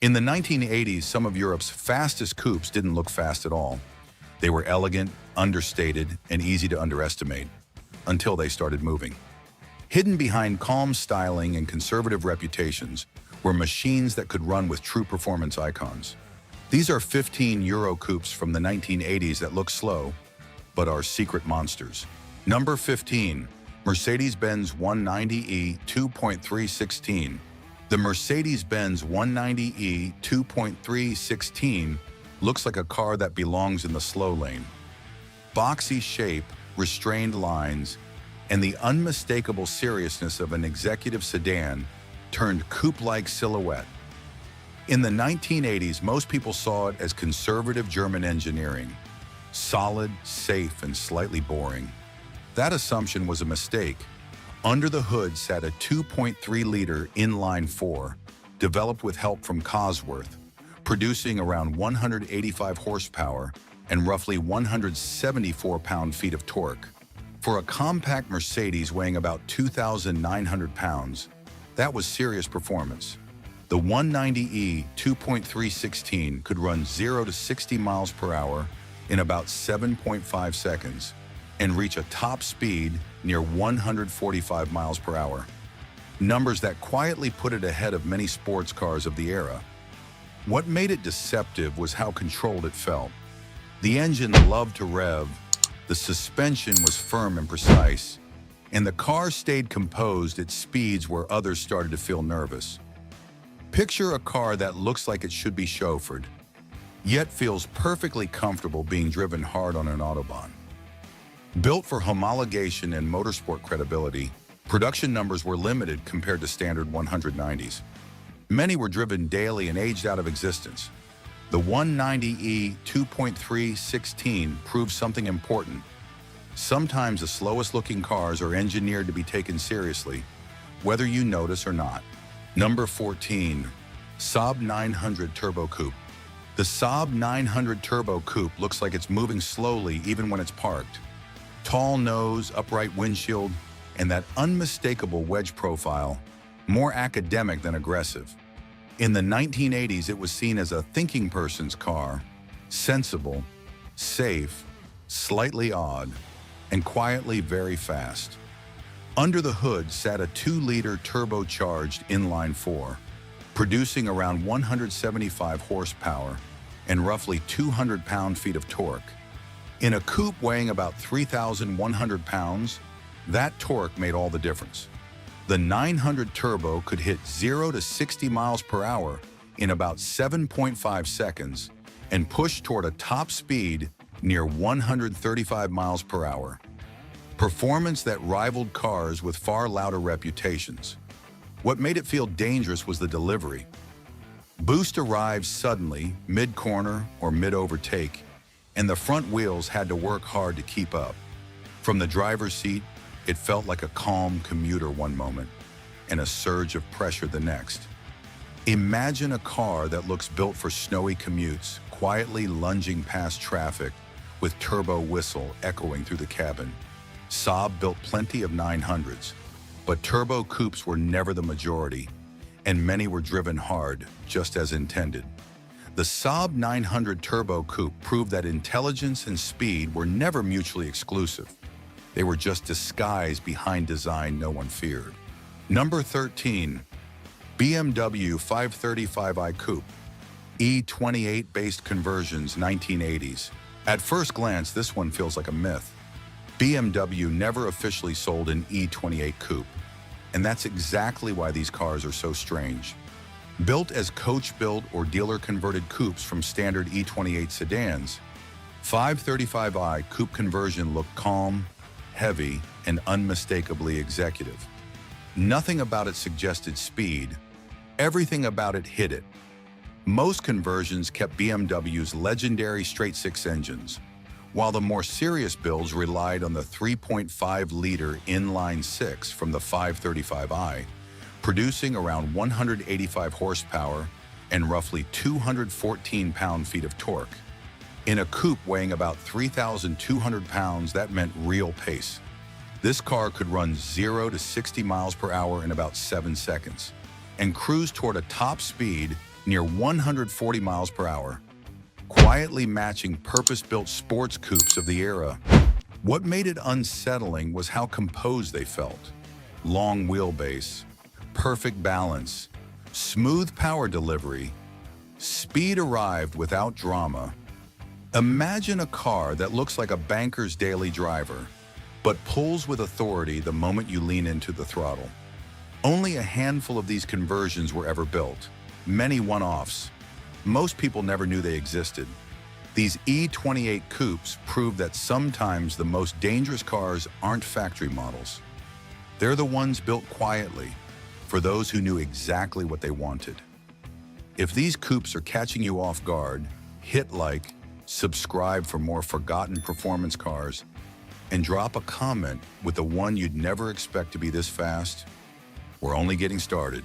In the 1980s, some of Europe's fastest coupes didn't look fast at all. They were elegant, understated, and easy to underestimate, until they started moving. Hidden behind calm styling and conservative reputations were machines that could run with true performance icons. These are 15 Euro coupes from the 1980s that look slow, but are secret monsters. Number 15, Mercedes-Benz 190e 2.316. The Mercedes-Benz 190e 2.316 looks like a car that belongs in the slow lane. Boxy shape, restrained lines, and the unmistakable seriousness of an executive sedan turned coupe-like silhouette. In the 1980s, most people saw it as conservative German engineering, solid, safe, and slightly boring. That assumption was a mistake. Under the hood sat a 2.3-liter inline-4, developed with help from Cosworth, producing around 185 horsepower and roughly 174 pound-feet of torque. For a compact Mercedes weighing about 2,900 pounds, that was serious performance. The 190e 2.316 could run 0 to 60 miles per hour in about 7.5 seconds and reach a top speed near 145 miles per hour. Numbers that quietly put it ahead of many sports cars of the era. What made it deceptive was how controlled it felt. The engine loved to rev, the suspension was firm and precise, and the car stayed composed at speeds where others started to feel nervous. Picture a car that looks like it should be chauffeured, yet feels perfectly comfortable being driven hard on an autobahn. Built for homologation and motorsport credibility, production numbers were limited compared to standard 190s. Many were driven daily and aged out of existence. The 190e 2.316 proves something important. Sometimes the slowest-looking cars are engineered to be taken seriously, whether you notice or not. Number 14, Saab 900 Turbo Coupe. The Saab 900 Turbo Coupe looks like it's moving slowly even when it's parked. Tall nose, upright windshield, and that unmistakable wedge profile, more academic than aggressive. In the 1980s, it was seen as a thinking person's car, sensible, safe, slightly odd, and quietly very fast. Under the hood sat a 2-liter turbocharged inline-4, producing around 175 horsepower and roughly 200 pound-feet of torque. In a coupe weighing about 3,100 pounds, that torque made all the difference. The 900 Turbo could hit 0 to 60 miles per hour in about 7.5 seconds and push toward a top speed near 135 miles per hour. Performance that rivaled cars with far louder reputations. What made it feel dangerous was the delivery. Boost arrived suddenly, mid-corner or mid-overtake, and the front wheels had to work hard to keep up. From the driver's seat, it felt like a calm commuter one moment and a surge of pressure the next. Imagine a car that looks built for snowy commutes, quietly lunging past traffic with turbo whistle echoing through the cabin. Saab built plenty of 900s, but turbo coupes were never the majority, and many were driven hard, just as intended. The Saab 900 Turbo Coupe proved that intelligence and speed were never mutually exclusive. They were just disguised behind design no one feared. Number 13, BMW 535i Coupe. E28-based conversions, 1980s. At first glance, this one feels like a myth. BMW never officially sold an E28 Coupe, and that's exactly why these cars are so strange. Built as coach-built or dealer-converted coupes from standard E28 sedans, 535i Coupe conversion looked calm, heavy, and unmistakably executive. Nothing about it suggested speed. Everything about it hid it. Most conversions kept BMW's legendary straight-six engines, while the more serious builds relied on the 3.5-liter inline-six from the 535i, producing around 185 horsepower and roughly 214 pound-feet of torque. In a coupe weighing about 3,200 pounds, that meant real pace. This car could run 0 to 60 miles per hour in about 7 seconds and cruise toward a top speed near 140 miles per hour, quietly matching purpose-built sports coupes of the era. What made it unsettling was how composed they felt. Long wheelbase, perfect balance, smooth power delivery, speed arrived without drama. Imagine a car that looks like a banker's daily driver, but pulls with authority the moment you lean into the throttle. Only a handful of these conversions were ever built, many one-offs. Most people never knew they existed. These E28 coupes prove that sometimes the most dangerous cars aren't factory models. They're the ones built quietly, for those who knew exactly what they wanted. If these coupes are catching you off guard, hit like, subscribe for more forgotten performance cars, and drop a comment with the one you'd never expect to be this fast. We're only getting started.